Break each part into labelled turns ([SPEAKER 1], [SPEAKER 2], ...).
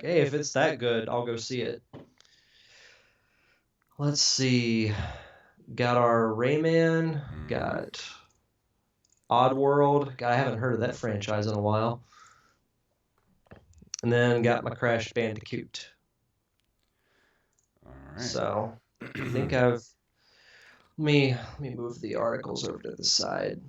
[SPEAKER 1] hey, if it's that good, I'll go see it. Let's see. Got our Rayman. Got OddWorld. God, I haven't heard of that franchise in a while. And then got my Crash Bandicoot.
[SPEAKER 2] All right.
[SPEAKER 1] So I think I've let me move the articles over to the side.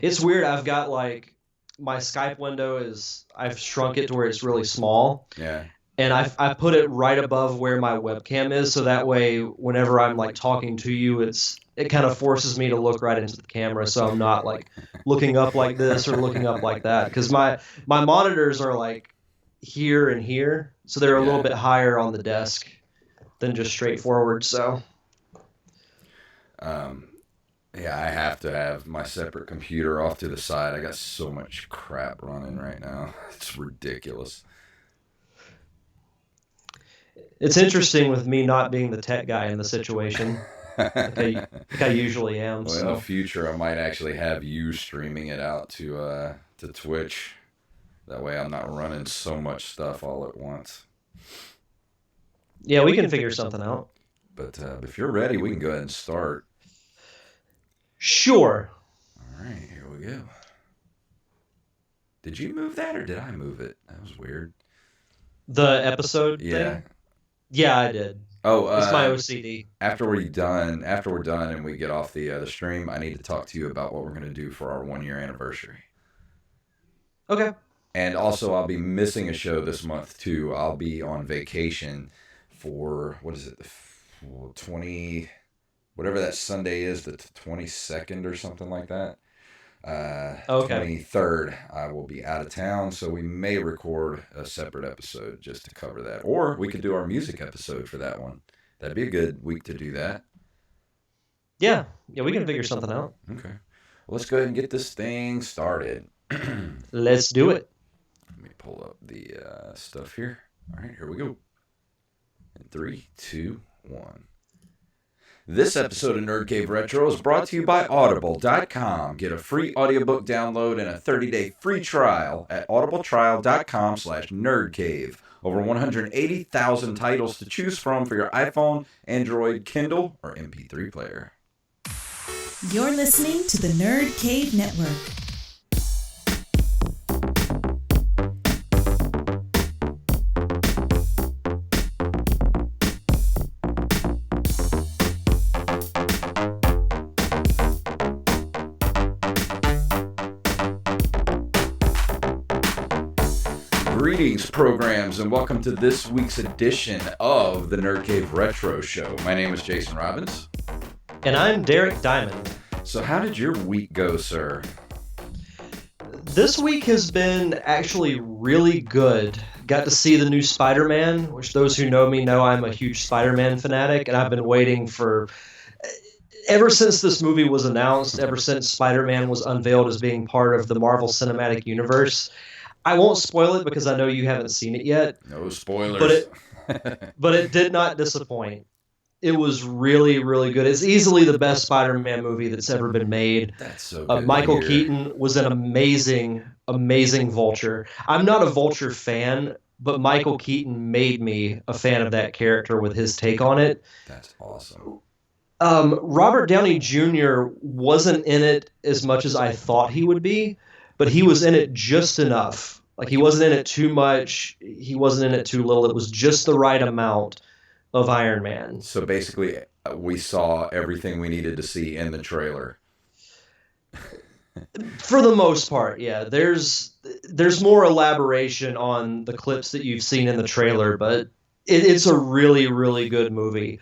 [SPEAKER 1] It's weird. I've got like my Skype window is I've shrunk it to where it's really small.
[SPEAKER 2] Yeah.
[SPEAKER 1] And I put it right above where my webcam is, so that way whenever I'm like talking to you, it kind of forces me to look right into the camera, so I'm not like looking up like this or looking up like that, because my monitors are like here and here, so they're a little bit higher on the desk than just straightforward. So
[SPEAKER 2] yeah, I have to have my separate computer off to the side. I got so much crap running right now. It's ridiculous.
[SPEAKER 1] it's interesting with me not being the tech guy in the situation, like I usually am.
[SPEAKER 2] Well, in the future, I might actually have you streaming it out to Twitch. That way, I'm not running so much stuff all at once.
[SPEAKER 1] Yeah, we can figure something out.
[SPEAKER 2] But if you're ready, we can go ahead and start.
[SPEAKER 1] Sure.
[SPEAKER 2] All right, here we go. Did you move that or did I move it? That was weird.
[SPEAKER 1] The episode thing? Yeah, I did.
[SPEAKER 2] Oh,
[SPEAKER 1] it's my OCD.
[SPEAKER 2] After we're done and we get off the stream, I need to talk to you about what we're going to do for our 1 year anniversary.
[SPEAKER 1] Okay.
[SPEAKER 2] And also, I'll be missing a show this month too. I'll be on vacation for what is it, the 20, whatever that Sunday is, the 22nd or something like that.
[SPEAKER 1] Okay.
[SPEAKER 2] 23rd, I will be out of town, so we may record a separate episode just to cover that. Or we could do our music episode for that one. That'd be a good week to do that.
[SPEAKER 1] Yeah, we can figure something out.
[SPEAKER 2] Okay. Well, let's go ahead and get this thing started.
[SPEAKER 1] Let's do it.
[SPEAKER 2] Let me pull up the stuff here. All right, here we go. In 3, 2, 1. This episode of Nerd Cave Retro is brought to you by Audible.com. Get a free audiobook download and a 30-day free trial at audibletrial.com/nerdcave. Over 180,000 titles to choose from for your iPhone, Android, Kindle, or MP3 player.
[SPEAKER 3] You're listening to the Nerd Cave Network.
[SPEAKER 2] Greetings, programs, and welcome to this week's edition of the Nerd Cave Retro Show. My name is Jason Robbins.
[SPEAKER 1] And I'm Derek Diamond.
[SPEAKER 2] So how did your week go, sir?
[SPEAKER 1] This week has been actually really good. Got to see the new Spider-Man, which those who know me know I'm a huge Spider-Man fanatic, and I've been waiting for... Ever since this movie was announced, ever since Spider-Man was unveiled as being part of the Marvel Cinematic Universe... I won't spoil it because I know you haven't seen it yet.
[SPEAKER 2] No spoilers.
[SPEAKER 1] But it did not disappoint. It was really, really good. It's easily the best Spider-Man movie that's ever been made.
[SPEAKER 2] That's so good.
[SPEAKER 1] Michael Keaton was an amazing, amazing Vulture. I'm not a Vulture fan, but Michael Keaton made me a fan of that character with his take on it.
[SPEAKER 2] That's awesome.
[SPEAKER 1] Robert Downey Jr. wasn't in it as much as I thought he would be, but he was in it just enough. Like, he wasn't in it too much. He wasn't in it too little. It was just the right amount of Iron Man.
[SPEAKER 2] So basically, we saw everything we needed to see in the trailer.
[SPEAKER 1] For the most part, yeah. There's more elaboration on the clips that you've seen in the trailer, but it's a really, really good movie.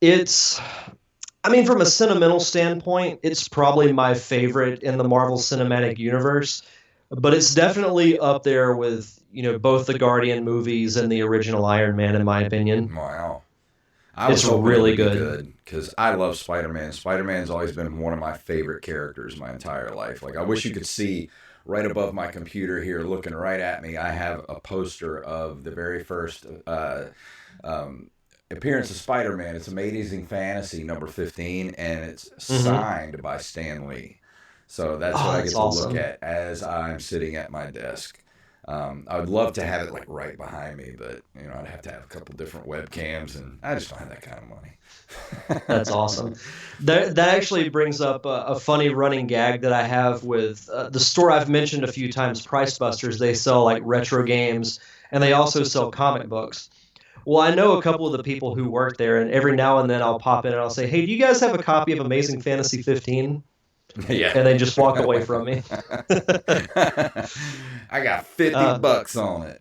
[SPEAKER 1] From a sentimental standpoint, it's probably my favorite in the Marvel Cinematic Universe. But it's definitely up there with, both the Guardian movies and the original Iron Man, in my opinion.
[SPEAKER 2] Wow.
[SPEAKER 1] It's really good.
[SPEAKER 2] Because I love Spider-Man. Spider-Man's always been one of my favorite characters my entire life. Like, I wish you could see right above my computer here, looking right at me, I have a poster of the very first appearance of Spider-Man. It's Amazing Fantasy number 15, and it's signed by Stan Lee. So that's what I get to look at as I'm sitting at my desk. I would love to have it like right behind me, but I'd have to have a couple different webcams, and I just don't have that kind of money.
[SPEAKER 1] That's awesome. That actually brings up a funny running gag that I have with the store I've mentioned a few times, Price Busters. They sell like retro games, and they also sell comic books. Well, I know a couple of the people who work there, and every now and then I'll pop in and I'll say, "Hey, do you guys have a copy of Amazing Fantasy 15?"
[SPEAKER 2] Yeah.
[SPEAKER 1] And they just walk away from me.
[SPEAKER 2] I got $50 on it.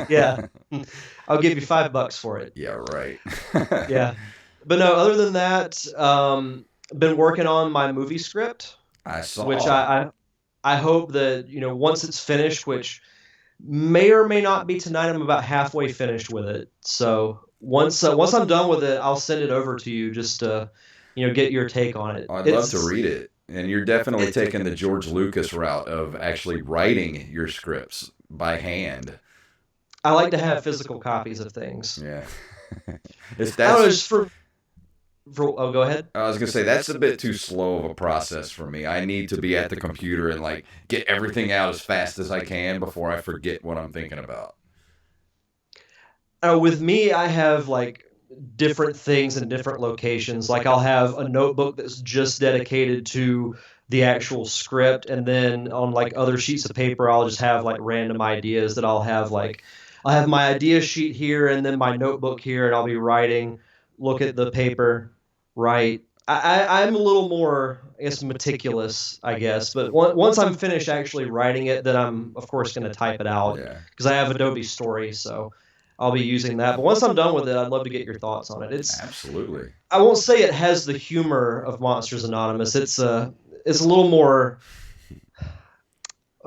[SPEAKER 1] Yeah. I'll give you $5 for it.
[SPEAKER 2] Yeah, right.
[SPEAKER 1] Yeah. But no, other than that, been working on my movie script.
[SPEAKER 2] I saw.
[SPEAKER 1] Which I hope that, once it's finished, which may or may not be tonight, I'm about halfway finished with it. So once I'm done with it, I'll send it over to you just to, get your take on it.
[SPEAKER 2] I'd love to read it. And you're definitely taking the George Lucas route of actually writing your scripts by hand.
[SPEAKER 1] I like to have physical copies of things.
[SPEAKER 2] Yeah.
[SPEAKER 1] I don't know, just go ahead.
[SPEAKER 2] I was going to say, that's a bit too slow of a process for me. I need to be at the computer and like get everything out as fast as I can before I forget what I'm thinking about.
[SPEAKER 1] With me, I have like different things in different locations. Like I'll have a notebook that's just dedicated to the actual script, and then on like other sheets of paper, I'll just have like random ideas that I'll have my idea sheet here and then my notebook here, and I'll be writing, look at the paper, write. I'm a little more, I guess, meticulous, I guess. But once I'm finished actually writing it, then I'm, of course, going to type it out because I have Adobe Story, so I'll be using that. But once I'm done with it, I'd love to get your thoughts on it.
[SPEAKER 2] Absolutely.
[SPEAKER 1] I won't say it has the humor of Monsters Anonymous. It's a little more,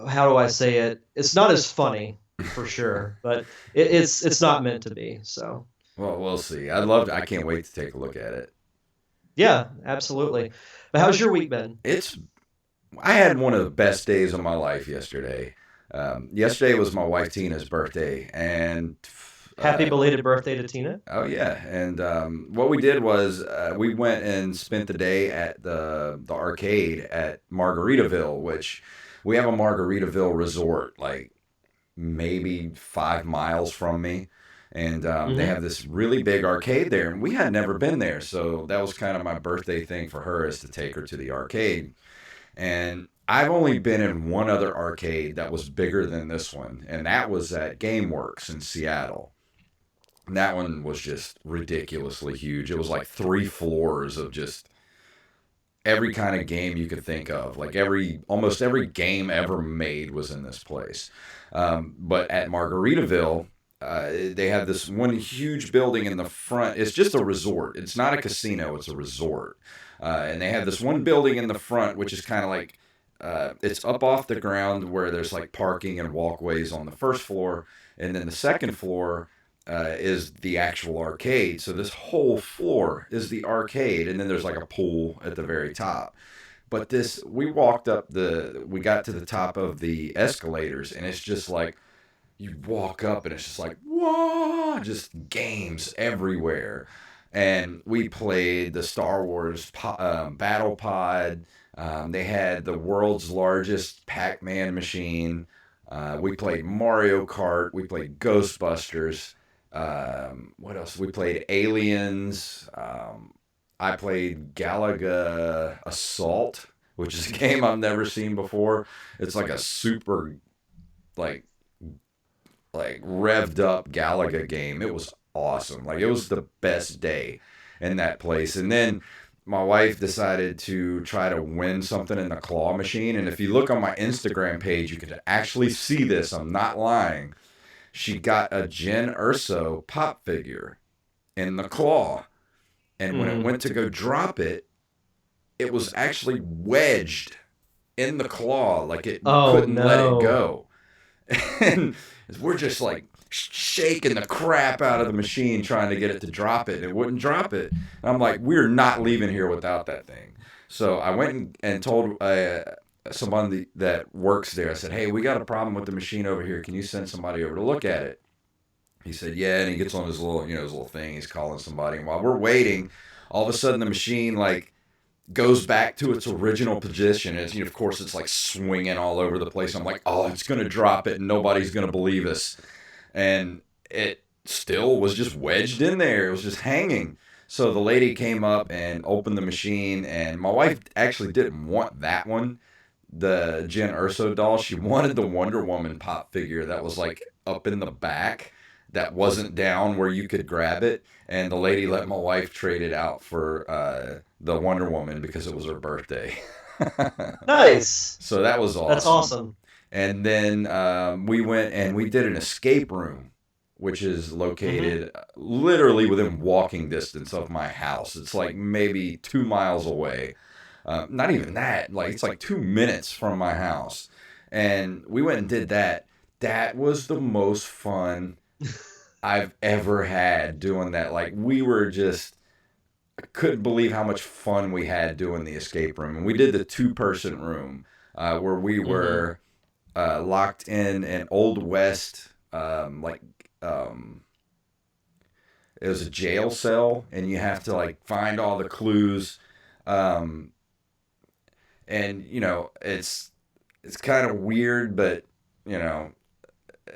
[SPEAKER 1] how do I say it? It's not as funny, for sure, but it's not meant to be. So.
[SPEAKER 2] Well, we'll see. I can't wait to take a look at it.
[SPEAKER 1] Yeah, absolutely. But how's your week been?
[SPEAKER 2] I had one of the best days of my life yesterday. Yesterday was my wife Tina's birthday, and
[SPEAKER 1] happy belated birthday to Tina.
[SPEAKER 2] Oh yeah, and what we did was we went and spent the day at the arcade at Margaritaville, which we have a Margaritaville resort like maybe 5 miles from me. And they have this really big arcade there, and we had never been there, so that was kind of my birthday thing for her, is to take her to the arcade. And I've only been in one other arcade that was bigger than this one, and that was at GameWorks in Seattle. And that one was just ridiculously huge. It was like 3 floors of just every kind of game you could think of. Like almost every game ever made was in this place. But at Margaritaville, they have this one huge building in the front. It's just a resort. It's not a casino. It's a resort. And they have this one building in the front, which is kind of like, it's up off the ground where there's like parking and walkways on the first floor. And then the second floor is the actual arcade. So this whole floor is the arcade. And then there's like a pool at the very top. But we got to the top of the escalators, and it's just like, you walk up and it's just like, whoa, just games everywhere. And we played the Star Wars Battle Pod. They had the world's largest Pac-Man machine. We played Mario Kart. We played Ghostbusters. What else? We played Aliens. I played Galaga Assault, which is a game I've never seen before. It's like a super, like revved up Galaga game. It was awesome. Like, it was the best day in that place. And then my wife decided to try to win something in the claw machine. And if you look on my Instagram page, you can actually see this. I'm not lying. She got a Jen Urso pop figure in the claw. And when it went to go drop it, it was actually wedged in the claw. Like, it couldn't let it go. And we're just like shaking the crap out of the machine trying to get it to drop it. It wouldn't drop it. And I'm like, we're not leaving here without that thing. So I went and told someone that works there, I said, hey, we got a problem with the machine over here. Can you send somebody over to look at it? He said, yeah. And he gets on his little thing. He's calling somebody. And while we're waiting, all of a sudden the machine, like, goes back to its original position. It's, of course, it's like swinging all over the place. I'm like, oh, it's going to drop it and nobody's going to believe us. And it still was just wedged in there. It was just hanging. So the lady came up and opened the machine, and my wife actually didn't want that one, the Jen Erso doll. She wanted the Wonder Woman pop figure that was like up in the back, that wasn't down where you could grab it. And the lady let my wife trade it out for the Wonder Woman because it was her birthday.
[SPEAKER 1] Nice.
[SPEAKER 2] So that was awesome.
[SPEAKER 1] That's awesome.
[SPEAKER 2] And then we went and we did an escape room, which is located literally within walking distance of my house. It's like maybe 2 miles away. Not even that. Like, it's like 2 minutes from my house. And we went and did that. That was the most fun I've ever had doing that. Like, we were just, I couldn't believe how much fun we had doing the escape room. And we did the 2-person room where we were locked in an Old West, it was a jail cell, and you have to like find all the clues. And it's kind of weird, but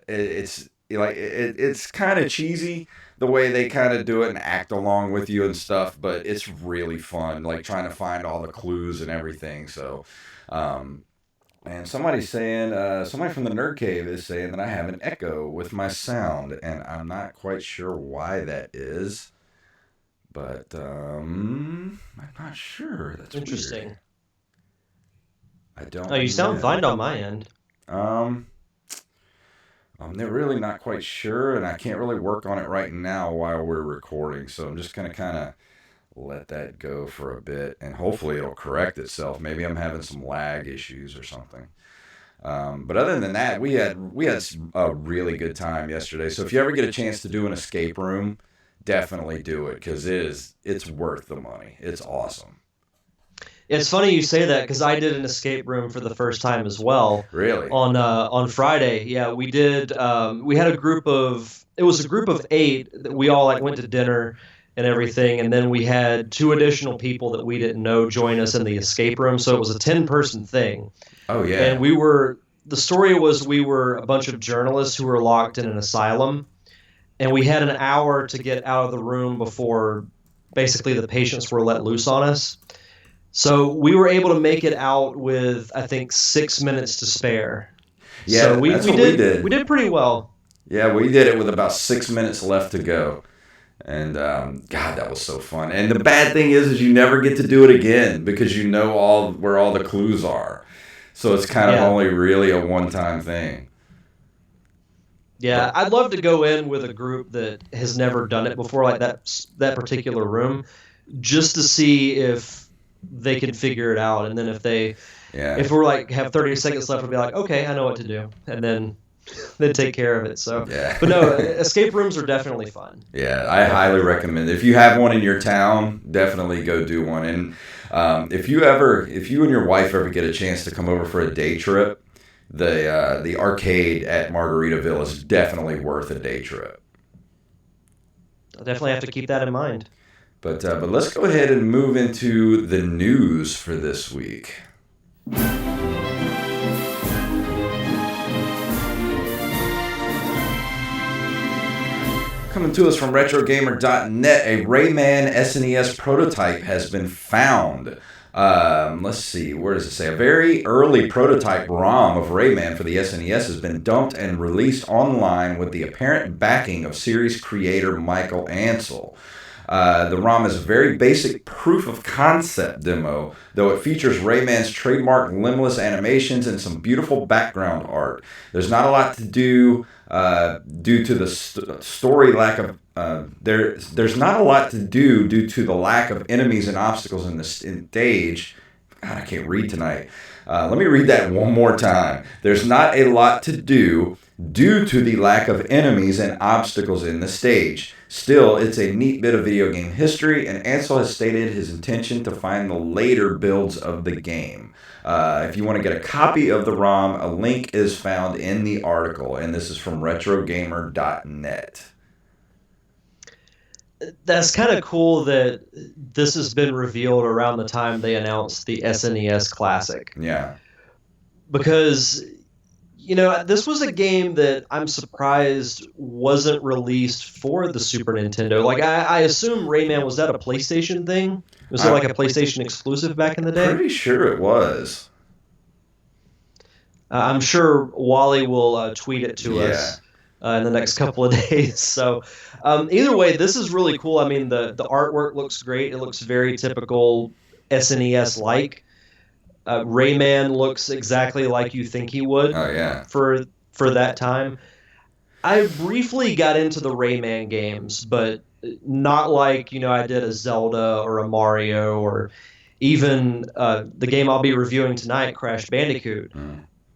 [SPEAKER 2] it's kind of cheesy the way they kind of do it and act along with you and stuff, but it's really fun, like trying to find all the clues and everything. So, and somebody from the Nerd Cave is saying that I have an echo with my sound, and I'm not quite sure why that is, but I'm not sure. That's
[SPEAKER 1] interesting.
[SPEAKER 2] Weird. I don't.
[SPEAKER 1] Oh, you sound fine on my end.
[SPEAKER 2] I'm really not quite sure, and I can't really work on it right now while we're recording, so I'm just going to kind of let that go for a bit, and hopefully it'll correct itself. Maybe I'm having some lag issues or something. But other than that, we had a really good time yesterday. So if you ever get a chance to do an escape room, definitely do it, because it's worth the money. It's awesome.
[SPEAKER 1] It's funny you say that, because I did an escape room for the first time as well.
[SPEAKER 2] Really?
[SPEAKER 1] On Friday, yeah, we did. We had it was a group of 8 that we all like went to dinner and everything, and then we had 2 additional people that we didn't know join us in the escape room. So it was a 10-person thing.
[SPEAKER 2] Oh yeah.
[SPEAKER 1] And we were a bunch of journalists who were locked in an asylum, and we had an hour to get out of the room before basically the patients were let loose on us. So we were able to make it out with, I think, 6 minutes to spare.
[SPEAKER 2] Yeah,
[SPEAKER 1] so we
[SPEAKER 2] did.
[SPEAKER 1] We did pretty well.
[SPEAKER 2] Yeah, we did it with about 6 minutes left to go. And God, that was so fun. And the bad thing is you never get to do it again, because you know where all the clues are. So it's kind of only really a one-time thing.
[SPEAKER 1] Yeah, I'd love to go in with a group that has never done it before, like that particular room, just to see if they can figure it out. And then if we're like have 30 seconds left, we'll be like, okay, I know what to do, and then take care of it. So,
[SPEAKER 2] yeah.
[SPEAKER 1] But no, escape rooms are definitely fun.
[SPEAKER 2] Yeah, I highly recommend it. If you have one in your town, definitely go do one. And if you and your wife ever get a chance to come over for a day trip, the arcade at Margaritaville is definitely worth a day trip.
[SPEAKER 1] I'll definitely have to keep that in mind.
[SPEAKER 2] But let's go ahead and move into the news for this week. Coming to us from RetroGamer.net, a Rayman SNES prototype has been found. Let's see, where does it say? A very early prototype ROM of Rayman for the SNES has been dumped and released online with the apparent backing of series creator Michael Ansel. The ROM is a very basic proof of concept demo, though it features Rayman's trademark limbless animations and some beautiful background art. There's not a lot to do due to the story lack of there's not a lot to do due to the lack of enemies and obstacles in the stage. God, I can't read tonight. Let me read that one more time. There's not a lot to do due to the lack of enemies and obstacles in the stage. Still, it's a neat bit of video game history, and Ansel has stated his intention to find the later builds of the game. If you want to get a copy of the ROM, a link is found in the article, and this is from RetroGamer.net.
[SPEAKER 1] that's kind of cool that this has been revealed around the time they announced the SNES Classic.
[SPEAKER 2] Yeah.
[SPEAKER 1] Because, this was a game that I'm surprised wasn't released for the Super Nintendo. Like, I assume Rayman, was that a PlayStation thing? Was it like a PlayStation exclusive back in the day?
[SPEAKER 2] Pretty sure it was.
[SPEAKER 1] I'm sure Wally will tweet it to us in the next couple of days. So either way, this is really cool. I mean, the artwork looks great. It looks very typical SNES-like. Rayman looks exactly like you think he would.
[SPEAKER 2] Oh, yeah.
[SPEAKER 1] For that time. I briefly got into the Rayman games, but not like, I did a Zelda or a Mario or even the game I'll be reviewing tonight, Crash Bandicoot.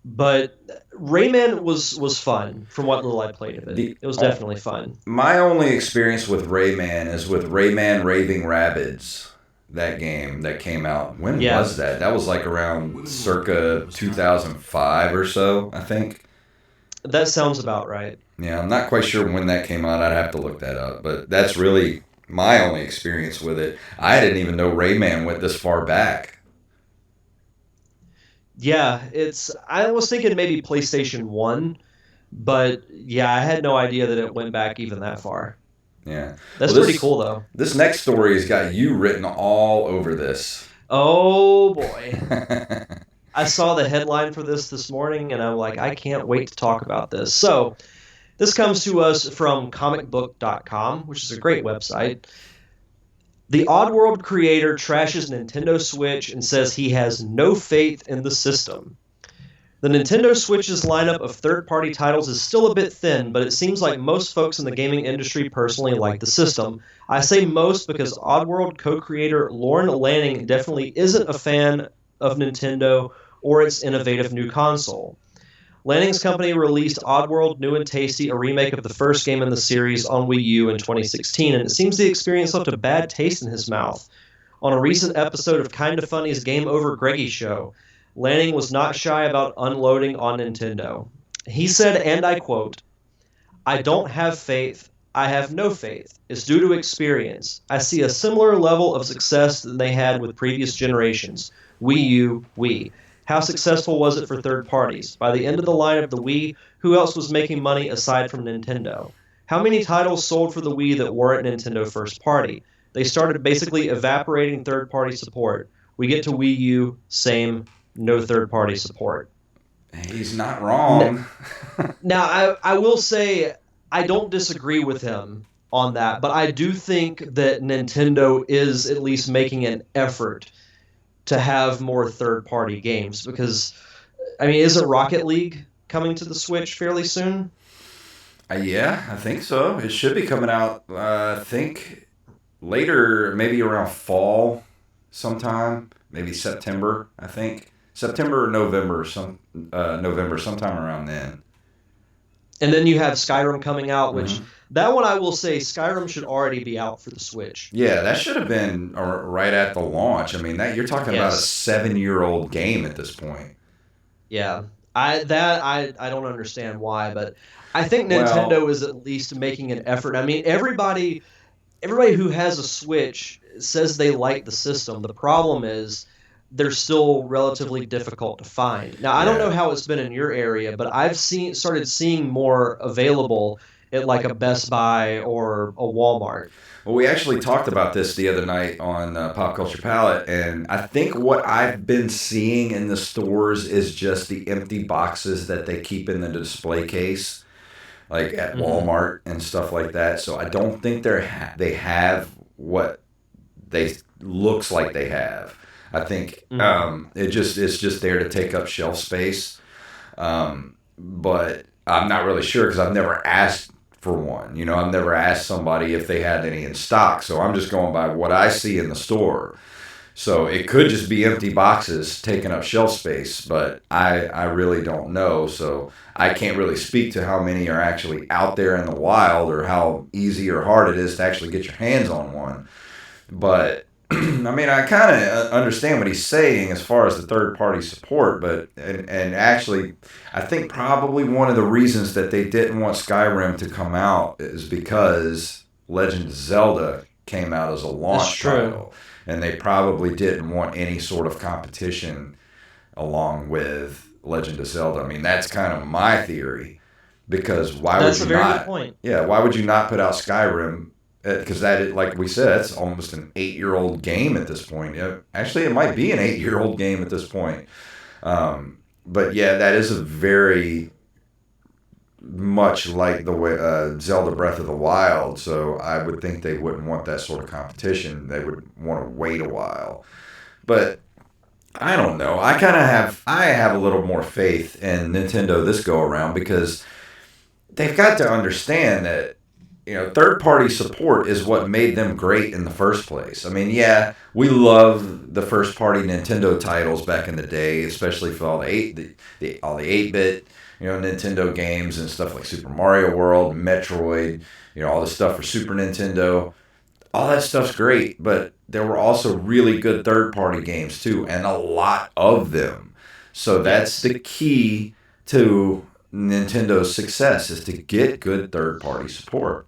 [SPEAKER 1] But Rayman was fun from what little I played of it. It was definitely fun.
[SPEAKER 2] My only experience with Rayman is with Rayman Raving Rabbids. That game that came out. When was that? That was like around circa 2005 or so, I think.
[SPEAKER 1] That sounds about right.
[SPEAKER 2] Yeah, I'm not quite sure when that came out. I'd have to look that up. But that's really my only experience with it. I didn't even know Rayman went this far back.
[SPEAKER 1] Yeah, I was thinking maybe PlayStation 1, but yeah, I had no idea that it went back even that far.
[SPEAKER 2] Yeah.
[SPEAKER 1] That's pretty cool, though.
[SPEAKER 2] This next story has got you written all over this.
[SPEAKER 1] Oh, boy. I saw the headline for this morning, and I'm like, I can't wait to talk about this. So, this comes to us from comicbook.com, which is a great website. The OddWorld creator trashes Nintendo Switch and says he has no faith in the system. The Nintendo Switch's lineup of third-party titles is still a bit thin, but it seems like most folks in the gaming industry personally like the system. I say most because OddWorld co-creator Lauren Lanning definitely isn't a fan of Nintendo or its innovative new console. Lanning's company released Oddworld New and Tasty, a remake of the first game in the series on Wii U in 2016, and it seems the experience left a bad taste in his mouth. On a recent episode of Kinda Funny's Game Over Greggy show, Lanning was not shy about unloading on Nintendo. He said, and I quote, "I don't have faith. I have no faith. It's due to experience. I see a similar level of success than they had with previous generations. Wii U, Wii. How successful was it for third parties? By the end of the line of the Wii, who else was making money aside from Nintendo? How many titles sold for the Wii that weren't Nintendo first party? They started basically evaporating third-party support. We get to Wii U, same, no third-party support."
[SPEAKER 2] He's not wrong.
[SPEAKER 1] Now, I will say I don't disagree with him on that, but I do think that Nintendo is at least making an effort to have more third-party games because, I mean, isn't Rocket League coming to the Switch fairly soon?
[SPEAKER 2] Yeah, I think so. It should be coming out, I think, later, maybe around fall sometime, maybe September, I think. September or November, November, sometime around then.
[SPEAKER 1] And then you have Skyrim coming out, which that one I will say Skyrim should already be out for the Switch.
[SPEAKER 2] Yeah, that should have been right at the launch. I mean, you're talking about a 7-year-old game at this point.
[SPEAKER 1] Yeah, I don't understand why, but I think Nintendo is at least making an effort. I mean, everybody who has a Switch says they like the system. The problem is they're still relatively difficult to find. Now, I don't know how it's been in your area, but I've started seeing more available at like a Best Buy or a Walmart.
[SPEAKER 2] Well, we actually talked about this the other night on Pop Culture Palette, and I think what I've been seeing in the stores is just the empty boxes that they keep in the display case, like at Walmart and stuff like that. So I don't think they have what they looks like they have. I think it's just there to take up shelf space, but I'm not really sure because I've never asked for one. You know, I've never asked somebody if they had any in stock, so I'm just going by what I see in the store. So it could just be empty boxes taking up shelf space, but I really don't know. So I can't really speak to how many are actually out there in the wild or how easy or hard it is to actually get your hands on one. But I mean, I kind of understand what he's saying as far as the third-party support, but and actually, I think probably one of the reasons that they didn't want Skyrim to come out is because Legend of Zelda came out as a launch title, and they probably didn't want any sort of competition along with Legend of Zelda. I mean, that's kind of my theory, because why would you not? Yeah, why would you not put out Skyrim? Because that, like we said, it's almost an 8-year-old game at this point. Actually, it might be an 8-year-old game at this point. But yeah, that is a very much like the way Zelda Breath of the Wild. So I would think they wouldn't want that sort of competition. They would want to wait a while. But I don't know. I have a little more faith in Nintendo this go around, because they've got to understand that, third-party support is what made them great in the first place. I mean, yeah, we love the first-party Nintendo titles back in the day, especially for all the 8-bit, Nintendo games and stuff like Super Mario World, Metroid, all the stuff for Super Nintendo. All that stuff's great, but there were also really good third-party games too, and a lot of them. So that's the key to Nintendo's success, is to get good third-party support.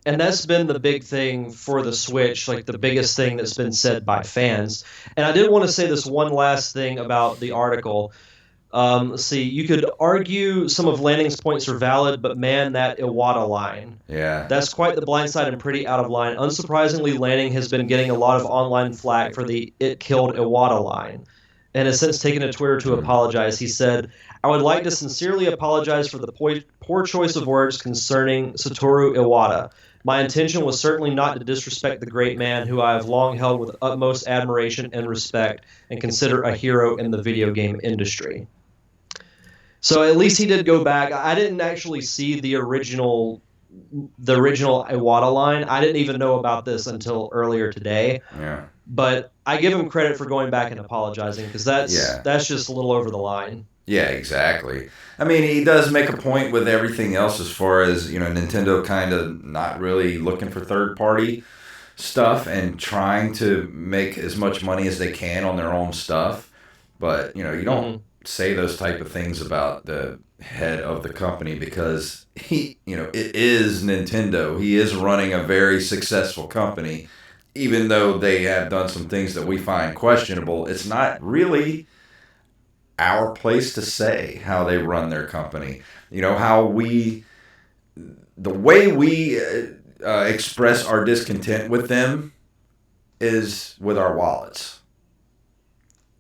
[SPEAKER 1] And that's been the big thing for the Switch, like the biggest thing that's been said by fans. And I did want to say this one last thing about the article. Let's see, you could argue some of Lanning's points are valid, but man, that Iwata line.
[SPEAKER 2] Yeah.
[SPEAKER 1] That's quite the blind side and pretty out of line. Unsurprisingly, Lanning has been getting a lot of online flack for the "it killed Iwata" line, and has since taken to Twitter to apologize. He said, "I would like to sincerely apologize for the poor choice of words concerning Satoru Iwata. My intention was certainly not to disrespect the great man who I have long held with utmost admiration and respect and consider a hero in the video game industry." So at least he did go back. I didn't actually see the original Iwata line. I didn't even know about this until earlier today.
[SPEAKER 2] Yeah.
[SPEAKER 1] But I give him credit for going back and apologizing, because that's just a little over the line.
[SPEAKER 2] Yeah, exactly. I mean, he does make a point with everything else, as far as, Nintendo kind of not really looking for third-party stuff and trying to make as much money as they can on their own stuff. But, you don't say those type of things about the head of the company, because it is Nintendo. He is running a very successful company. Even though they have done some things that we find questionable, it's not really our place to say how they run their company. The way we express our discontent with them is with our wallets.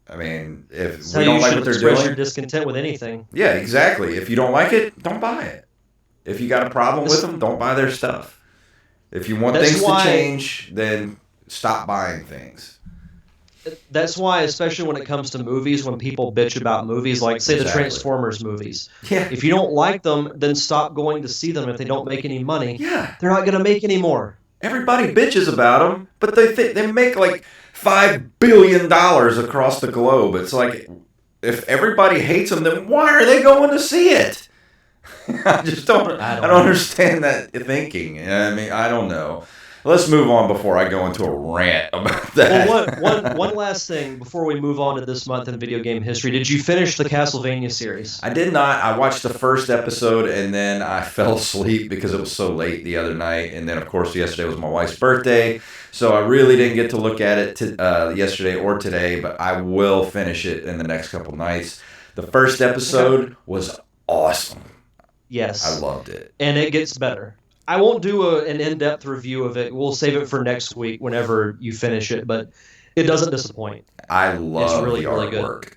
[SPEAKER 2] I mean, if we don't like what they're doing,
[SPEAKER 1] express your discontent with anything.
[SPEAKER 2] Yeah, exactly. If you don't like it, don't buy it. If you got a problem with them, don't buy their stuff. If you want things to change, then stop buying things.
[SPEAKER 1] That's why, especially when it comes to movies, when people bitch about movies, like, say, the Transformers movies.
[SPEAKER 2] Yeah.
[SPEAKER 1] If you don't like them, then stop going to see them. If they don't make any money,
[SPEAKER 2] yeah,
[SPEAKER 1] they're not going to make any more.
[SPEAKER 2] Everybody bitches about them, but they make like $5 billion across the globe. It's like, if everybody hates them, then why are they going to see it? I don't understand that thinking. I mean, I don't know. Let's move on before I go into a rant about that.
[SPEAKER 1] Well, one last thing before we move on to this month in video game history. Did you finish the Castlevania series?
[SPEAKER 2] I did not. I watched the first episode, and then I fell asleep because it was so late the other night. And then, of course, yesterday was my wife's birthday, so I really didn't get to look at it yesterday or today, but I will finish it in the next couple nights. The first episode was awesome.
[SPEAKER 1] Yes.
[SPEAKER 2] I loved it.
[SPEAKER 1] And it gets better. I won't do an in-depth review of it. We'll save it for next week whenever you finish it, but it doesn't disappoint.
[SPEAKER 2] I love the artwork.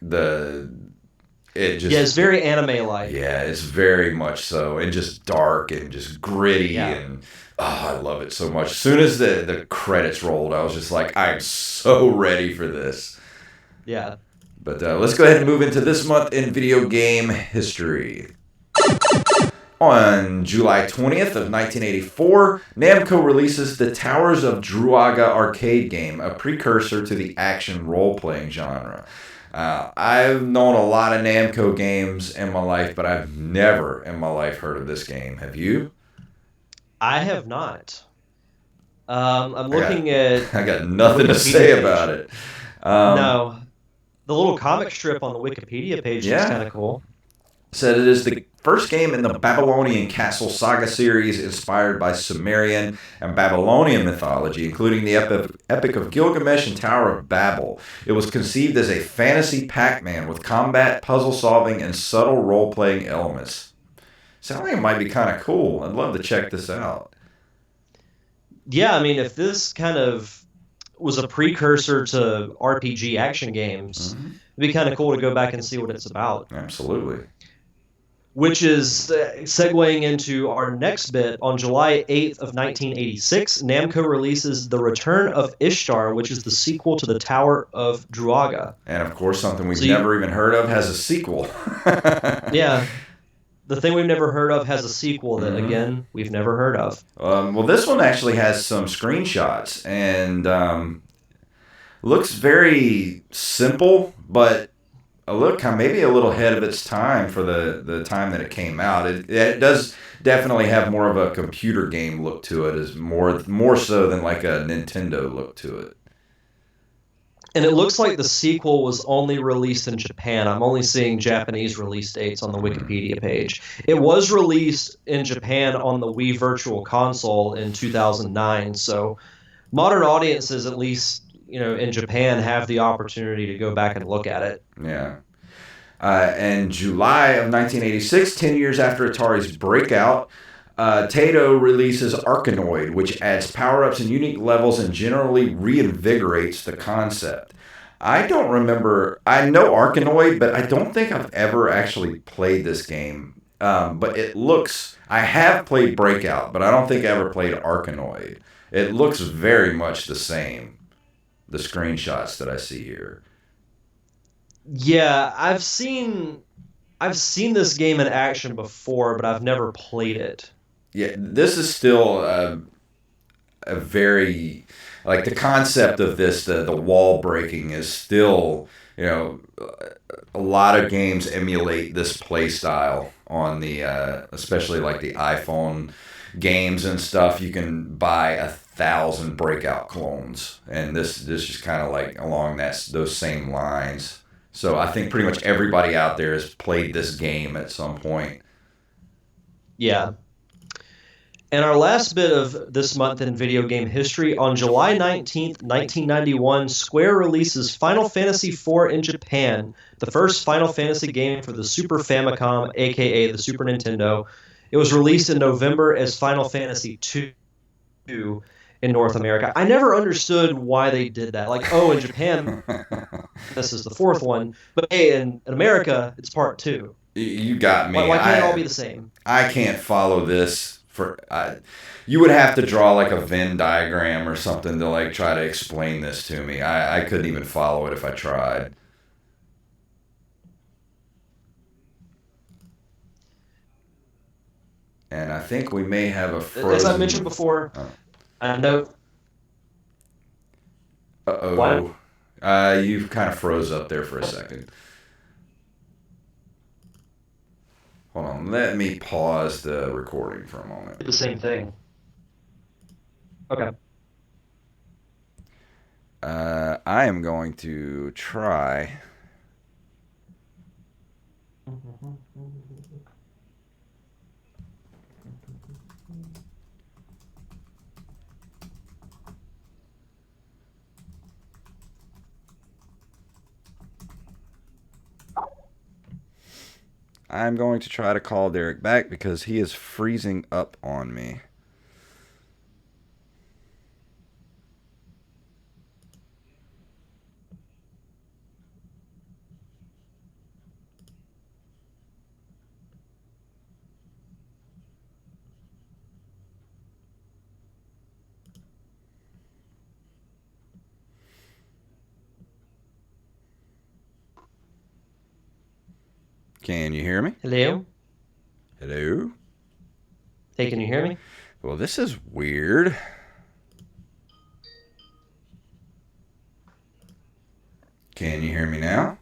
[SPEAKER 1] It's very anime-like.
[SPEAKER 2] Yeah, it's very much so, and just dark and just gritty, and I love it so much. As soon as the credits rolled, I was just like, I'm so ready for this.
[SPEAKER 1] Yeah.
[SPEAKER 2] But let's go ahead and move into this month in video game history. On July 20th of 1984, Namco releases the Towers of Druaga arcade game, a precursor to the action role-playing genre. I've known a lot of Namco games in my life, but I've never in my life heard of this game. Have you?
[SPEAKER 1] I have not. I'm looking at...
[SPEAKER 2] I got nothing to say about it.
[SPEAKER 1] No. The little comic strip on the Wikipedia page is kind of cool.
[SPEAKER 2] said it is the first game in the Babylonian Castle Saga series inspired by Sumerian and Babylonian mythology, including the Epic of Gilgamesh and Tower of Babel. It was conceived as a fantasy Pac-Man with combat, puzzle solving, and subtle role-playing elements. Sounds like it might be kind of cool. I'd love to check this out.
[SPEAKER 1] Yeah, I mean, if this kind of was a precursor to RPG action games, it'd be kind of cool to go back and see what it's about.
[SPEAKER 2] Absolutely.
[SPEAKER 1] Which is segueing into our next bit. On July 8th of 1986, Namco releases The Return of Ishtar, which is the sequel to the Tower of Druaga.
[SPEAKER 2] And of course, something we've never even heard of has a sequel.
[SPEAKER 1] Yeah. The thing we've never heard of has a sequel that, again, we've never heard of.
[SPEAKER 2] Well, this one actually has some screenshots and looks very simple, but maybe a little ahead of its time for the time that it came out. It does definitely have more of a computer game look to it, is more so than like a Nintendo look to it.
[SPEAKER 1] And it looks like the sequel was only released in Japan. I'm only seeing Japanese release dates on the Wikipedia page. It was released in Japan on the Wii Virtual Console in 2009, so modern audiences, at least in Japan, have the opportunity to go back and look at it.
[SPEAKER 2] Yeah. In July of 1986, 10 years after Atari's breakout, Taito releases Arkanoid, which adds power-ups and unique levels and generally reinvigorates the concept. I don't remember. I know Arkanoid, but I don't think I've ever actually played this game. But it looks... I have played Breakout, but I don't think I ever played Arkanoid. It looks very much the same, the screenshots that I see here.
[SPEAKER 1] Yeah, I've seen this game in action before, but I've never played it.
[SPEAKER 2] Yeah, this is still a very, like, the concept of this, the wall breaking is still, a lot of games emulate this play style on the, especially like the iPhone games and stuff. You can buy 1,000 Breakout clones, and this is kind of like along those same lines. So I think pretty much everybody out there has played this game at some point.
[SPEAKER 1] Yeah. And our last bit of this month in video game history, on July 19th, 1991, Square releases Final Fantasy IV in Japan, the first Final Fantasy game for the Super Famicom, aka the Super Nintendo. It was released in November as Final Fantasy II in North America. I never understood why they did that. Like, in Japan, this is the fourth one, but hey, in America, it's part 2.
[SPEAKER 2] You got me.
[SPEAKER 1] Why can't it all be the same?
[SPEAKER 2] I can't follow this. You would have to draw like a Venn diagram or something to like try to explain this to me. I couldn't even follow it if I tried. And I think we may have a frozen...
[SPEAKER 1] As I mentioned before, I know...
[SPEAKER 2] Uh-oh. You kind of froze up there for a second. Hold on, let me pause the recording for a moment.
[SPEAKER 1] The same thing. Okay.
[SPEAKER 2] I am going to try... I'm going to try to call Derek back because he is freezing up on me. Can you hear me?
[SPEAKER 1] Hello?
[SPEAKER 2] Hello?
[SPEAKER 1] Hey, can you hear me?
[SPEAKER 2] Well, this is weird. Can you hear me now?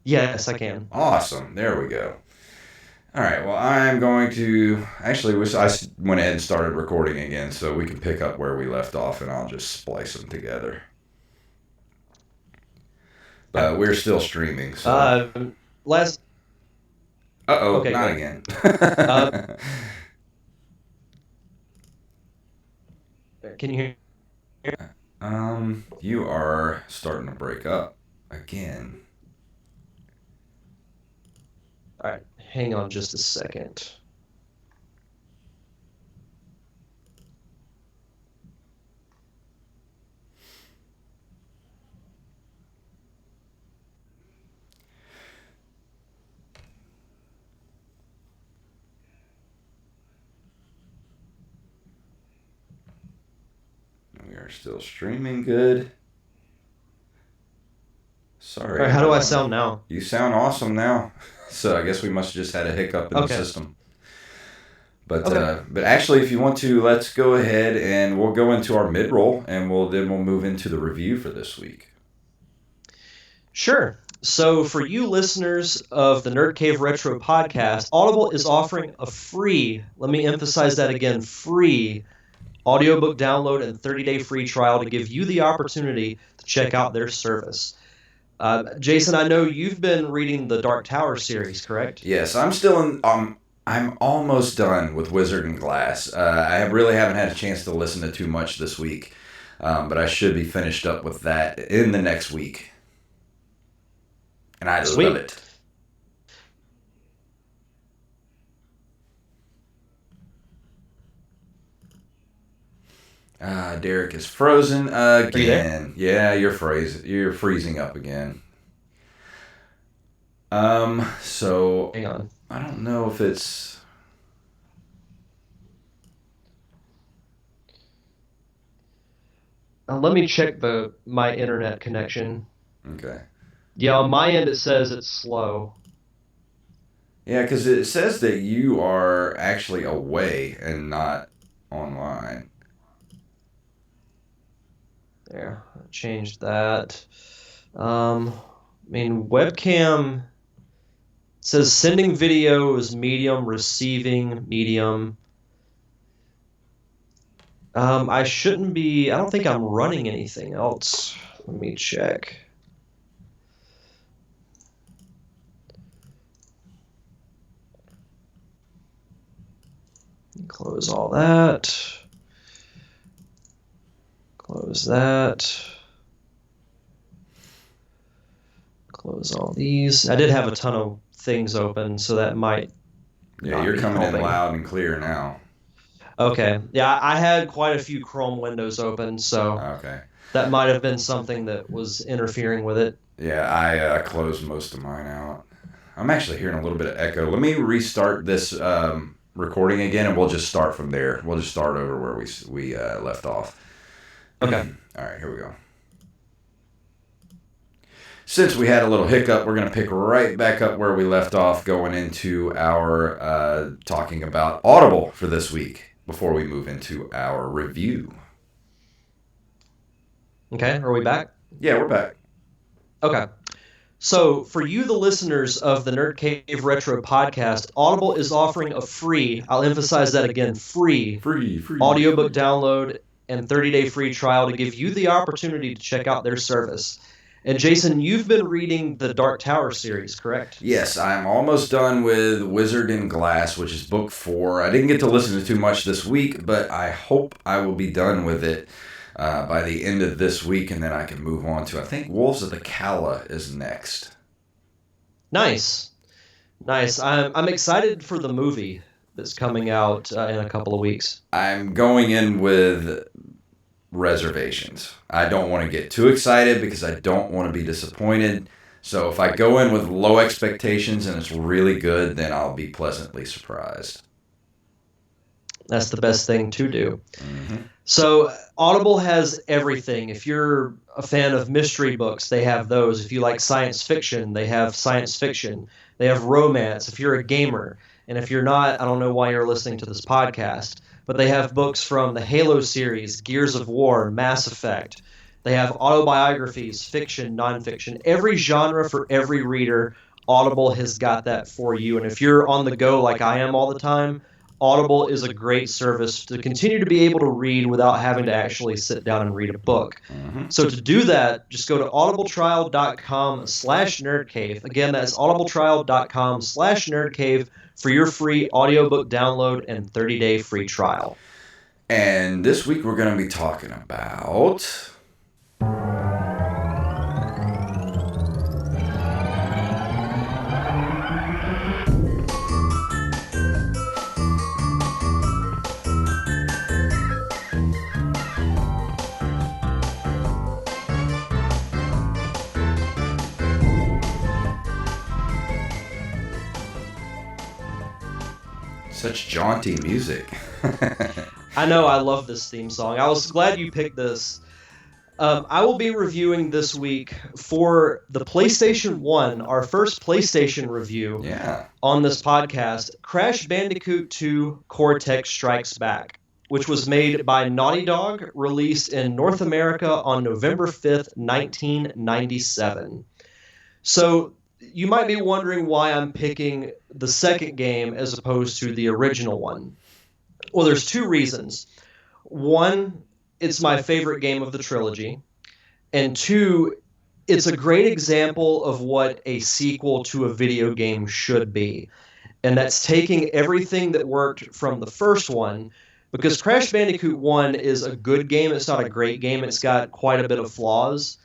[SPEAKER 1] Yes, I can.
[SPEAKER 2] Awesome. There we go. All right. Well, I'm going to... Actually, I went ahead and started recording again, so we can pick up where we left off, and I'll just splice them together. But we're still streaming, so... Uh-oh,
[SPEAKER 1] Okay,
[SPEAKER 2] not
[SPEAKER 1] good.
[SPEAKER 2] again.
[SPEAKER 1] Can you hear?
[SPEAKER 2] You are starting to break up again.
[SPEAKER 1] All right, hang on just a second.
[SPEAKER 2] We are still streaming good. Sorry.
[SPEAKER 1] All right, how do I sound now?
[SPEAKER 2] You sound awesome now. So I guess we must have just had a hiccup in the system. But but actually, if you want to, let's go ahead and we'll go into our mid-roll, and we'll move into the review for this week.
[SPEAKER 1] Sure. So for you listeners of the Nerd Cave Retro podcast, Audible is offering a free, let me emphasize that again, free audiobook download and 30-day free trial to give you the opportunity to check out their service. Jason, I know you've been reading the Dark Tower series, correct?
[SPEAKER 2] Yes, I'm still in. I'm almost done with Wizard and Glass. I really haven't had a chance to listen to too much this week, but I should be finished up with that in the next week. And I love it. Derek is frozen again. Yeah, you're freezing up again. So
[SPEAKER 1] hang on.
[SPEAKER 2] I don't know if it's.
[SPEAKER 1] Let me check my internet connection.
[SPEAKER 2] Okay.
[SPEAKER 1] Yeah, on my end it says it's slow.
[SPEAKER 2] Yeah, because it says that you are actually away and not online.
[SPEAKER 1] There, I changed that. I mean, webcam says sending video is medium, receiving medium. I don't think I'm running anything else. Let me check. Close all that. Close that. Close all these. I did have a ton of things open, so that might.
[SPEAKER 2] Yeah, you're coming in loud and clear now.
[SPEAKER 1] Okay. Yeah, I had quite a few Chrome windows open, so
[SPEAKER 2] okay.
[SPEAKER 1] That might have been something that was interfering with it.
[SPEAKER 2] Yeah, I closed most of mine out. I'm actually hearing a little bit of echo. Let me restart this recording again, and we'll just start from there. We'll just start over where we left off.
[SPEAKER 1] Okay.
[SPEAKER 2] All right, here we go. Since we had a little hiccup, we're going to pick right back up where we left off, going into our talking about Audible for this week before we move into our review.
[SPEAKER 1] Okay, are we back?
[SPEAKER 2] Yeah, we're back.
[SPEAKER 1] Okay. So, for you, the listeners of the Nerd Cave Retro podcast, Audible is offering a free, I'll emphasize that again, free audiobook download and 30-day free trial to give you the opportunity to check out their service. And Jason, you've been reading the Dark Tower series, correct?
[SPEAKER 2] Yes, I'm almost done with Wizard and Glass, which is book 4. I didn't get to listen to too much this week, but I hope I will be done with it by the end of this week, and then I can move on to, I think, Wolves of the Calla is next.
[SPEAKER 1] Nice. I'm excited for the movie that's coming out in a couple of weeks.
[SPEAKER 2] I'm going in with reservations. I don't want to get too excited because I don't want to be disappointed. So if I go in with low expectations and it's really good, then I'll be pleasantly surprised.
[SPEAKER 1] That's the best thing to do.
[SPEAKER 2] Mm-hmm.
[SPEAKER 1] So Audible has everything. If you're a fan of mystery books, they have those. If you like science fiction, they have science fiction. They have romance if you're a gamer. And if you're not, I don't know why you're listening to this podcast, but they have books from the Halo series, Gears of War, Mass Effect. They have autobiographies, fiction, nonfiction. Every genre for every reader, Audible has got that for you. And if you're on the go like I am all the time, Audible is a great service to continue to be able to read without having to actually sit down and read a book. So to do that, just go to audibletrial.com/nerdcave. Again, that's audibletrial.com/nerdcave for your free audiobook download and 30-day free trial.
[SPEAKER 2] And this week we're going to be talking about... Such jaunty music.
[SPEAKER 1] I know, I love this theme song. I was glad you picked this. I will be reviewing this week for the PlayStation 1, our first PlayStation review on this podcast, Crash Bandicoot 2 Cortex Strikes Back, which was made by Naughty Dog, released in North America on November 5th, 1997. So you might be wondering why I'm picking the second game as opposed to the original one. Well, there's two reasons. One, it's my favorite game of the trilogy. And two, it's a great example of what a sequel to a video game should be. And that's taking everything that worked from the first one, because Crash Bandicoot 1 is a good game. It's not a great game. It's got quite a bit of flaws.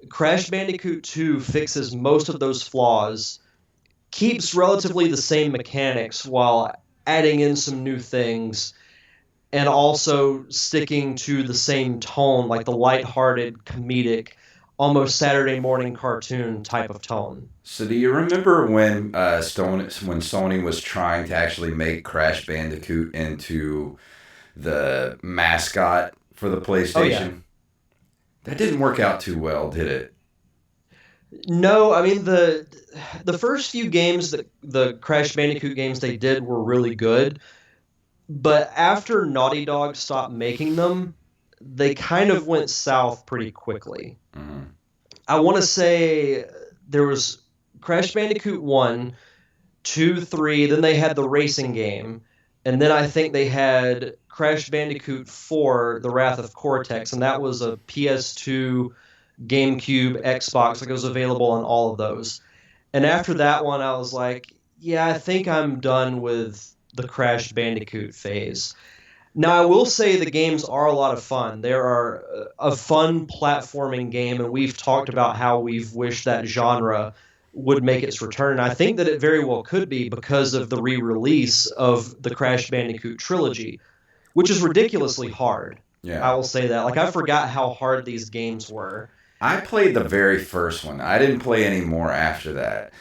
[SPEAKER 1] Crash Bandicoot 2 fixes most of those flaws, keeps relatively the same mechanics while adding in some new things, and also sticking to the same tone, like the lighthearted, comedic, almost Saturday morning cartoon type of tone.
[SPEAKER 2] So do you remember when Sony was trying to actually make Crash Bandicoot into the mascot for the PlayStation?
[SPEAKER 1] Oh, yeah.
[SPEAKER 2] That didn't work out too well, did it?
[SPEAKER 1] No, I mean, the first few games, the Crash Bandicoot games they did were really good, but after Naughty Dog stopped making them, they kind of went south pretty quickly. Mm-hmm. I want to say there was Crash Bandicoot 1, 2, 3, then they had the racing game, and then I think they had Crash Bandicoot 4, The Wrath of Cortex, and that was a PS2, GameCube, Xbox. Like, it was available on all of those. And after that one, I was like, yeah, I think I'm done with the Crash Bandicoot phase. Now, I will say the games are a lot of fun. They are a fun platforming game, and we've talked about how we've wished that genre would make its return. And I think that it very well could be because of the re-release of the Crash Bandicoot trilogy, which is ridiculously hard. Yeah. I will say that. Like, I forgot how hard these games were.
[SPEAKER 2] I played the very first one. I didn't play any more after that.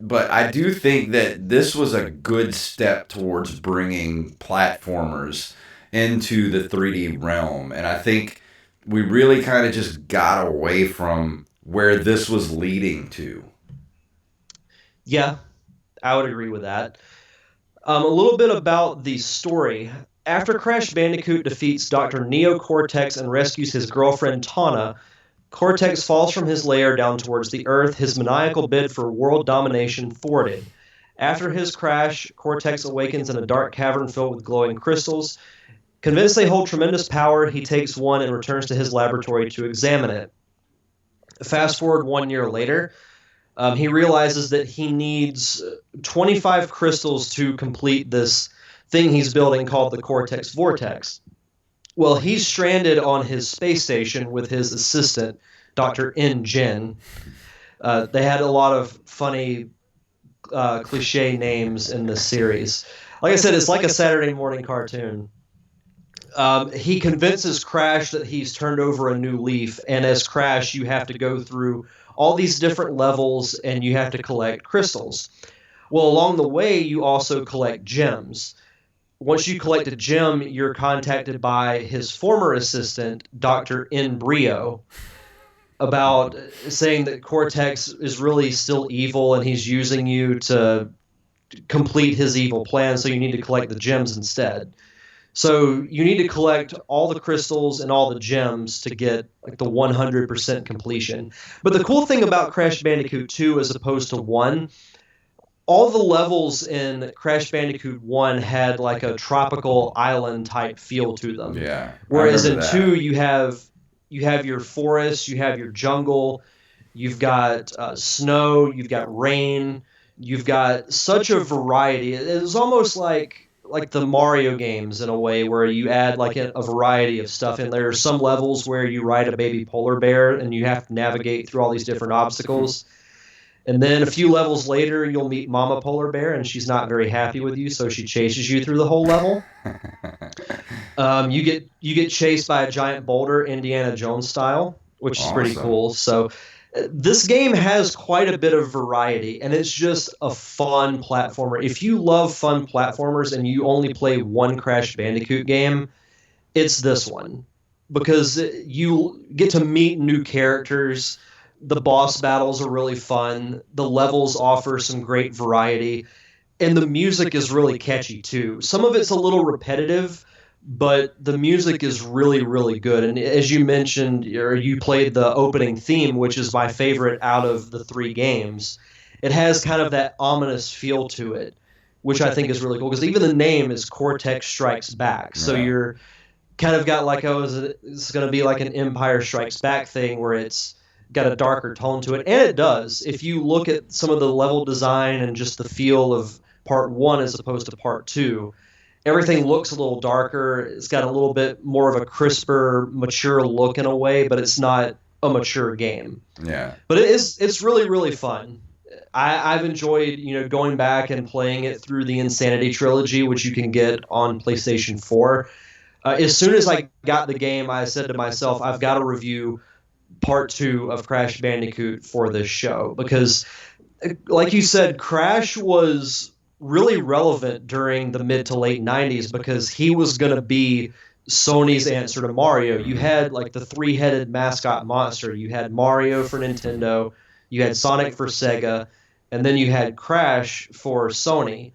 [SPEAKER 2] But I do think that this was a good step towards bringing platformers into the 3D realm. And I think we really kind of just got away from where this was leading to.
[SPEAKER 1] Yeah, I would agree with that. A little bit about the story. After Crash Bandicoot defeats Dr. Neo Cortex and rescues his girlfriend Tawna, Cortex falls from his lair down towards the Earth, his maniacal bid for world domination thwarted. After his crash, Cortex awakens in a dark cavern filled with glowing crystals. Convinced they hold tremendous power, he takes one and returns to his laboratory to examine it. Fast forward 1 year later, he realizes that he needs 25 crystals to complete this thing he's building called the Cortex Vortex. Well, he's stranded on his space station with his assistant, Dr. N-Sane. They had a lot of funny cliche names in this series. Like I said, it's like a Saturday morning cartoon. He convinces Crash that he's turned over a new leaf, and as Crash, you have to go through all these different levels, and you have to collect crystals. Well, along the way, you also collect gems. Once you collect a gem, you're contacted by his former assistant, Dr. Embryo, about saying that Cortex is really still evil and he's using you to complete his evil plan, so you need to collect the gems instead. So you need to collect all the crystals and all the gems to get like the 100% completion. But the cool thing about Crash Bandicoot 2 as opposed to 1, all the levels in Crash Bandicoot 1 had like a tropical island type feel to them.
[SPEAKER 2] Yeah.
[SPEAKER 1] Whereas in
[SPEAKER 2] that.
[SPEAKER 1] 2 you have your forest, you have your jungle, you've got snow, you've got rain, you've got such a variety. It was almost like the Mario games in a way, where you add like a variety of stuff in there. Some levels where you ride a baby polar bear and you have to navigate through all these different obstacles. And then a few levels later, you'll meet Mama Polar Bear, and she's not very happy with you, so she chases you through the whole level. You get chased by a giant boulder, Indiana Jones style, which is pretty cool. So this game has quite a bit of variety, and it's just a fun platformer. If you love fun platformers and you only play one Crash Bandicoot game, it's this one, because you get to meet new characters. The boss battles are really fun. The levels offer some great variety. And the music is really catchy, too. Some of it's a little repetitive, but the music is really, really good. And as you mentioned, or you played the opening theme, which is my favorite out of the 3 games. It has kind of that ominous feel to it, which I think is really cool. Because even the name is Cortex Strikes Back. So you're kind of got like, it's going to be like an Empire Strikes Back thing where it's got a darker tone to it, and it does. If you look at some of the level design and just the feel of part 1 as opposed to part 2, everything looks a little darker. It's got a little bit more of a crisper, mature look in a way, but it's not a mature game.
[SPEAKER 2] Yeah.
[SPEAKER 1] But it's really, really fun. I've enjoyed going back and playing it through the Insanity trilogy, which you can get on PlayStation 4. As soon as I got the game, I said to myself, I've got to review part 2 of Crash Bandicoot for this show, because like you said, Crash was really relevant during the mid to late 90s because he was going to be Sony's answer to Mario. You had like the 3-headed mascot monster. You had Mario for Nintendo, you had Sonic for Sega, and then you had Crash for Sony.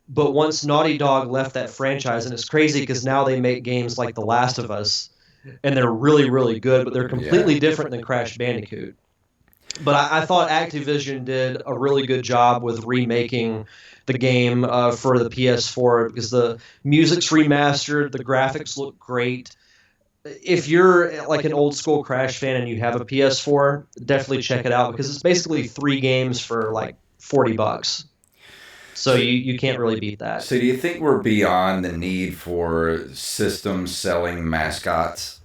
[SPEAKER 1] But once Naughty Dog left that franchise, and it's crazy because now they make games like The Last of Us, and they're really, really good, but they're completely different than Crash Bandicoot. But I thought Activision did a really good job with remaking the game for the PS4, because the music's remastered, the graphics look great. If you're like an old school Crash fan and you have a PS4, definitely check it out, because it's basically 3 games for like $40. So you can't really beat that.
[SPEAKER 2] So do you think we're beyond the need for systems selling mascots?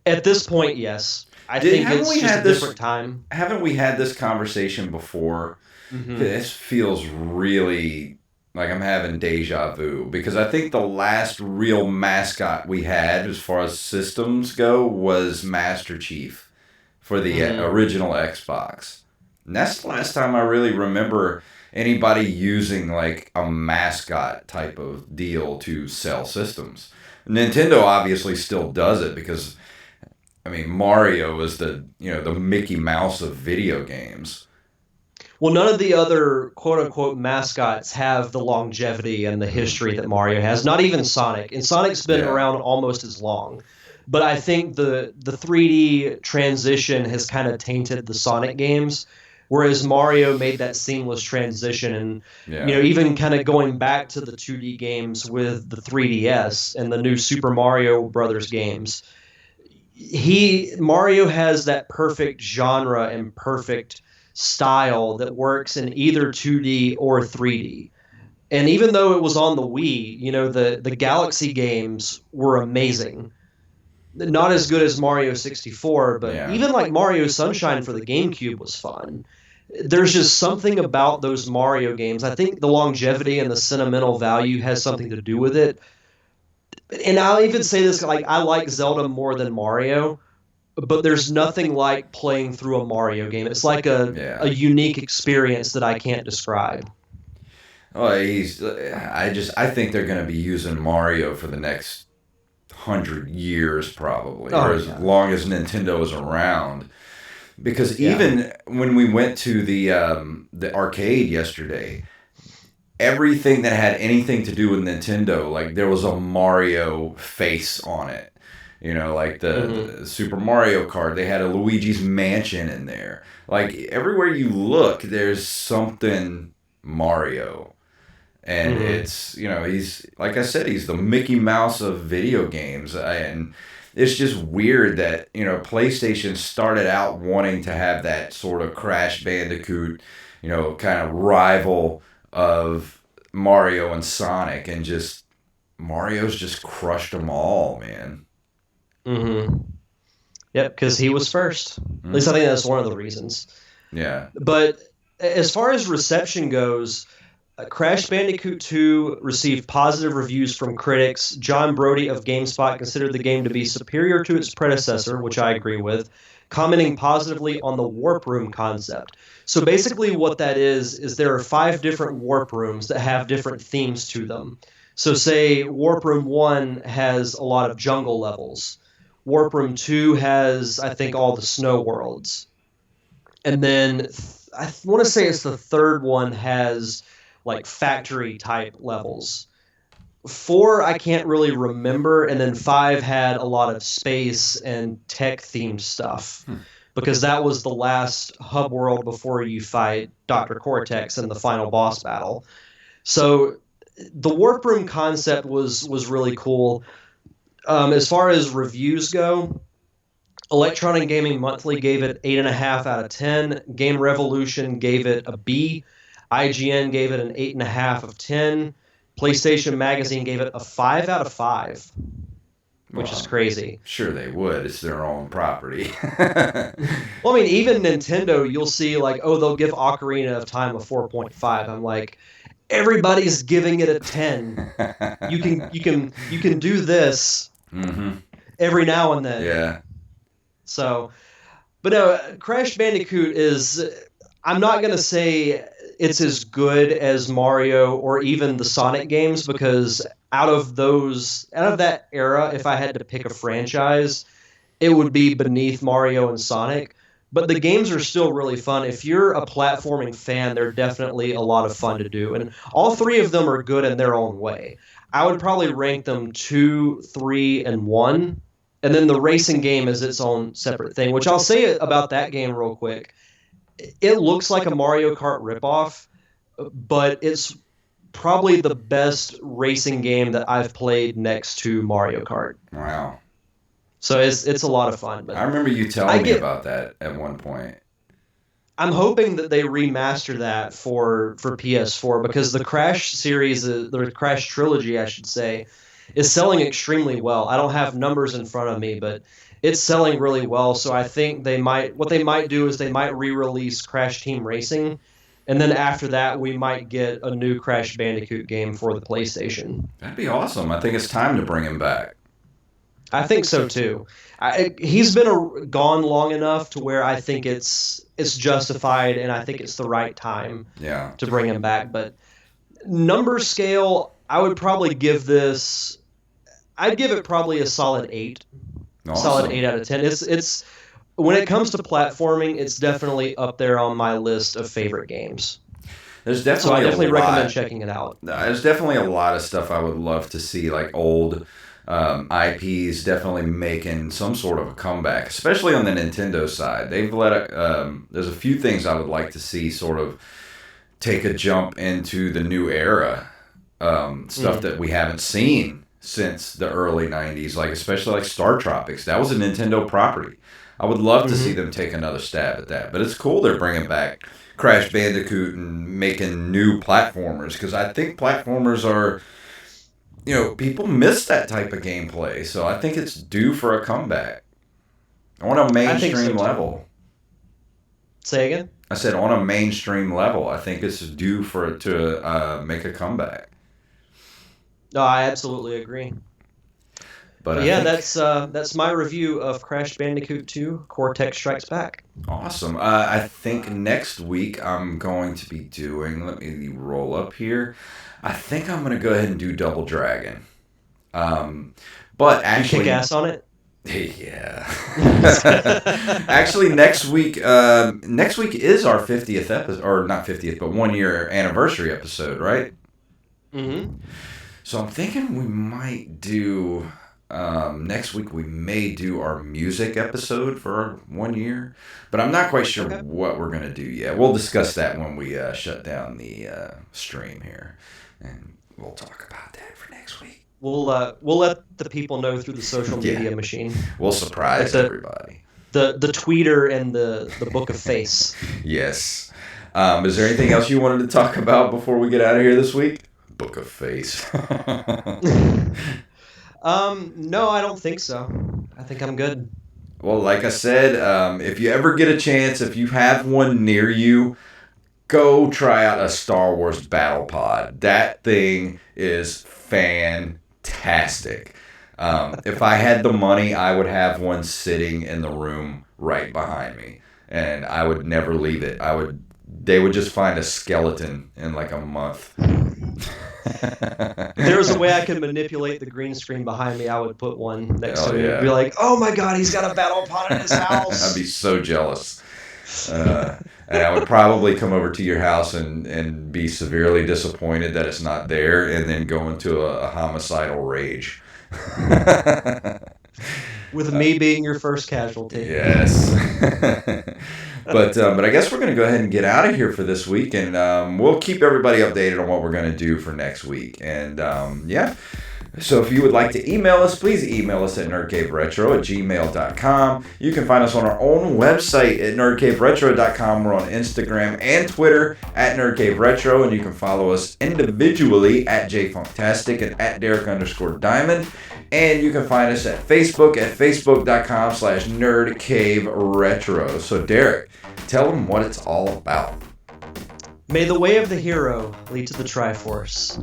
[SPEAKER 1] At this point, yes. I think it's just a different time.
[SPEAKER 2] Haven't we had this conversation before? Mm-hmm. This feels really like I'm having deja vu, because I think the last real mascot we had as far as systems go was Master Chief for the original Xbox. And that's the last time I really remember anybody using like a mascot type of deal to sell systems. Nintendo obviously still does it, because I mean, Mario is the Mickey Mouse of video games.
[SPEAKER 1] Well, none of the other quote-unquote mascots have the longevity and the history that Mario has. Not even Sonic. And Sonic's been around almost as long. But I think the 3D transition has kind of tainted the Sonic games, whereas Mario made that seamless transition. And even kind of going back to the 2D games with the 3DS and the new Super Mario Brothers games, Mario has that perfect genre and perfect style that works in either 2D or 3D. And even though it was on the Wii, the Galaxy games were amazing. Not as good as Mario 64, but even like Mario Sunshine for the GameCube was fun. There's just something about those Mario games. I think the longevity and the sentimental value has something to do with it. And I'll even say this, like, I like Zelda more than Mario, but there's nothing like playing through a Mario game. It's like a unique experience that I can't describe.
[SPEAKER 2] Oh, I think they're going to be using Mario for the next 100 years probably, or as long as Nintendo is around. Because even when we went to the arcade yesterday, everything that had anything to do with Nintendo, like there was a Mario face on it. Like the Super Mario Kart, they had a Luigi's Mansion in there. Like everywhere you look, there's something Mario. And it's, he's, like I said, he's the Mickey Mouse of video games. And it's just weird that, PlayStation started out wanting to have that sort of Crash Bandicoot, kind of rival of Mario and Sonic. And just, Mario's just crushed them all, man.
[SPEAKER 1] Yep, because he was first. At least I think that's one of the reasons.
[SPEAKER 2] Yeah.
[SPEAKER 1] But as far as reception goes, Crash Bandicoot 2 received positive reviews from critics. John Brody of GameSpot considered the game to be superior to its predecessor, which I agree with, commenting positively on the warp room concept. So basically what that is there are 5 different warp rooms that have different themes to them. So say Warp Room 1 has a lot of jungle levels. Warp Room 2 has, I think, all the snow worlds. And then I want to say it's the third one has like factory type levels. 4 I can't really remember, and then 5 had a lot of space and tech themed stuff because that was the last hub world before you fight Dr. Cortex in the final boss battle. So the warp room concept was really cool. As far as reviews go, Electronic Gaming Monthly gave it 8.5 out of 10. Game Revolution gave it a B. IGN gave it an 8.5 of 10. PlayStation Magazine gave it a 5 out of 5, which is crazy.
[SPEAKER 2] Sure they would. It's their own property.
[SPEAKER 1] Well, I mean, even Nintendo, you'll see like, oh, they'll give Ocarina of Time a 4.5. I'm like, everybody's giving it a 10. You can do this every now and then.
[SPEAKER 2] Yeah.
[SPEAKER 1] So, but no, Crash Bandicoot is, I'm not going to say it's as good as Mario or even the Sonic games, because out of that era, if I had to pick a franchise, it would be beneath Mario and Sonic. But the games are still really fun. If you're a platforming fan, they're definitely a lot of fun to do. And all 3 of them are good in their own way. I would probably rank them 2, 3, and 1. And then the racing game is its own separate thing, which I'll say about that game real quick. It looks like a Mario Kart ripoff, but it's probably the best racing game that I've played next to Mario Kart.
[SPEAKER 2] Wow.
[SPEAKER 1] So it's a lot of fun. But
[SPEAKER 2] I remember you telling me about that at one point.
[SPEAKER 1] I'm hoping that they remaster that for PS4, because the Crash series, the Crash trilogy, I should say, is selling extremely well. I don't have numbers in front of me, but it's selling really well. So I think what they might do is they might re-release Crash Team Racing, and then after that we might get a new Crash Bandicoot game for the PlayStation.
[SPEAKER 2] That'd be awesome. I think it's time to bring him back.
[SPEAKER 1] I think so too. He's been gone long enough to where I think it's justified, and I think it's the right time to bring him back. But number scale, I would probably give this. I'd give it probably a solid 8.
[SPEAKER 2] Awesome.
[SPEAKER 1] Solid 8 out of 10. It's when it comes to platforming, it's definitely up there on my list of favorite games.
[SPEAKER 2] There's definitely
[SPEAKER 1] so I definitely recommend checking it out.
[SPEAKER 2] There's definitely a lot of stuff I would love to see, like old IPs definitely making some sort of a comeback, especially on the Nintendo side. They've there's a few things I would like to see sort of take a jump into the new era, stuff that we haven't seen since the early 90s, like especially like Star Tropics. That was a Nintendo property. I would love to see them take another stab at that. But it's cool they're bringing back Crash Bandicoot and making new platformers, because I think platformers are, people miss that type of gameplay. So I think it's due for a comeback on a mainstream level.
[SPEAKER 1] Say again?
[SPEAKER 2] I said on a mainstream level. I think it's due for it to make a comeback.
[SPEAKER 1] No, I absolutely agree. But yeah, that's my review of Crash Bandicoot 2: Cortex Strikes Back.
[SPEAKER 2] Awesome. I think next week I'm going to be doing, let me roll up here. I think I'm going to go ahead and do Double Dragon. But actually,
[SPEAKER 1] you kick ass on it?
[SPEAKER 2] Yeah. Actually, next week is our 50th episode, or not 50th, but 1 year anniversary episode, right?
[SPEAKER 1] Mm-hmm.
[SPEAKER 2] So I'm thinking we might do Next week we may do our music episode for 1 year, but I'm not quite sure what we're going to do yet. We'll discuss that when we shut down the stream here, and we'll talk about that for next week.
[SPEAKER 1] We'll let the people know through the social media machine.
[SPEAKER 2] We'll surprise everybody.
[SPEAKER 1] The tweeter and the book of face.
[SPEAKER 2] Yes. Is there anything else you wanted to talk about before we get out of here this week? Book of face.
[SPEAKER 1] No, I don't think so. I think I'm good.
[SPEAKER 2] Well, like I said, if you ever get a chance, if you have one near you, go try out a Star Wars Battle Pod. That thing is fantastic. If I had the money, I would have one sitting in the room right behind me, and I would never leave it. They would just find a skeleton in like a month.
[SPEAKER 1] If there was a way I could manipulate the green screen behind me, I would put one next to me.
[SPEAKER 2] Yeah.
[SPEAKER 1] Be like, oh my god, he's got a battle pod in his house.
[SPEAKER 2] I'd be so jealous. And I would probably come over to your house and be severely disappointed that it's not there, and then go into a homicidal rage.
[SPEAKER 1] With me being your first casualty.
[SPEAKER 2] Yes. But I guess we're going to go ahead and get out of here for this week, and we'll keep everybody updated on what we're going to do for next week. And yeah. So if you would like to email us, please email us at nerdcaveretro@gmail.com. You can find us on our own website at nerdcaveretro.com. We're on Instagram and Twitter at nerdcaveretro, and you can follow us individually at jfunktastic and at Derek_Diamond. And you can find us at Facebook at facebook.com/nerdcaveretro. So Derek, tell them what it's all about.
[SPEAKER 1] May the way of the hero lead to the Triforce.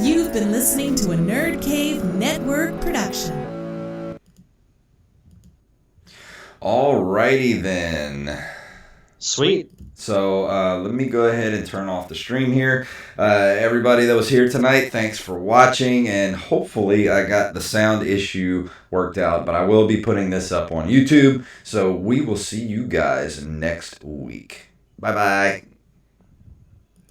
[SPEAKER 3] You've been listening to a Nerd Cave Network production.
[SPEAKER 2] Alrighty then.
[SPEAKER 1] Sweet.
[SPEAKER 2] So let me go ahead and turn off the stream here. Everybody that was here tonight, thanks for watching, and hopefully I got the sound issue worked out, but I will be putting this up on YouTube, so we will see you guys next week. Bye-bye.